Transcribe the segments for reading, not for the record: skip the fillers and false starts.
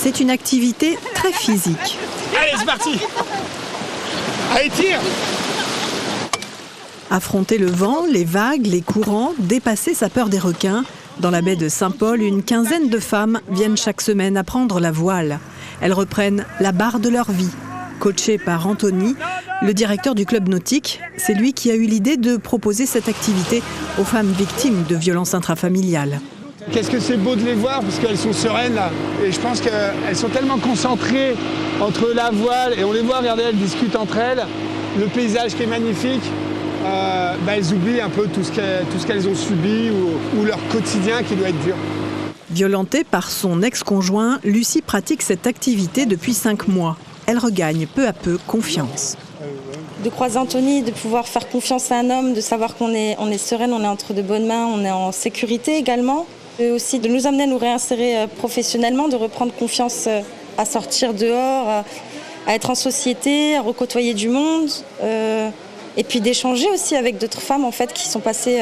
C'est une activité très physique. Allez, c'est parti. Allez, tire. Affronter le vent, les vagues, les courants, dépasser sa peur des requins. Dans la baie de Saint-Paul, une quinzaine de femmes viennent chaque semaine apprendre la voile. Elles reprennent la barre de leur vie. Coachées par Anthony, le directeur du club nautique, c'est lui qui a eu l'idée de proposer cette activité aux femmes victimes de violences intrafamiliales. Qu'est-ce que c'est beau de les voir parce qu'elles sont sereines là. Et je pense qu'elles sont tellement concentrées entre la voile et on les voit, regardez, elles discutent entre elles. Le paysage qui est magnifique, elles oublient un peu tout ce qu'elles ont subi ou leur quotidien qui doit être dur. Violentée par son ex-conjoint, Lucie pratique cette activité depuis 5 mois. Elle regagne peu à peu confiance. De croiser Anthony, de pouvoir faire confiance à un homme, de savoir qu'on est sereine, on est entre de bonnes mains, on est en sécurité également. Et aussi de nous amener à nous réinsérer professionnellement, de reprendre confiance à sortir dehors, à être en société, à recôtoyer du monde. Et puis d'échanger aussi avec d'autres femmes en fait, qui sont passées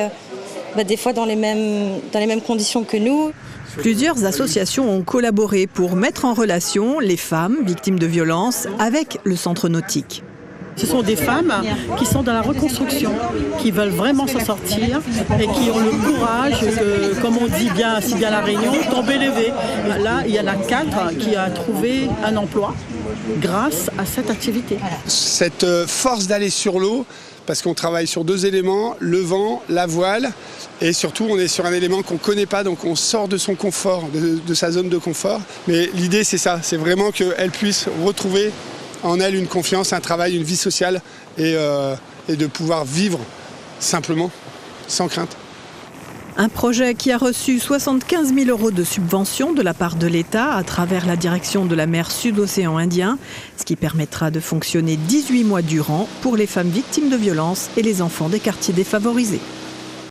des fois dans les mêmes conditions que nous. Plusieurs associations ont collaboré pour mettre en relation les femmes victimes de violences avec le centre nautique. Ce sont des femmes qui sont dans la reconstruction, qui veulent vraiment s'en sortir et qui ont le courage, comme on dit bien, si bien à La Réunion, tomber levé. Là, il y en a 4 qui ont trouvé un emploi grâce à cette activité. Cette force d'aller sur l'eau, parce qu'on travaille sur 2 éléments, le vent, la voile, et surtout on est sur un élément qu'on ne connaît pas, donc on sort de son confort, de sa zone de confort. Mais l'idée c'est ça, c'est vraiment qu'elle puisse retrouver en elle une confiance, un travail, une vie sociale et de pouvoir vivre simplement, sans crainte. Un projet qui a reçu 75 000 € de subvention de la part de l'État à travers la direction de la mer Sud-Océan Indien, ce qui permettra de fonctionner 18 mois durant pour les femmes victimes de violences et les enfants des quartiers défavorisés.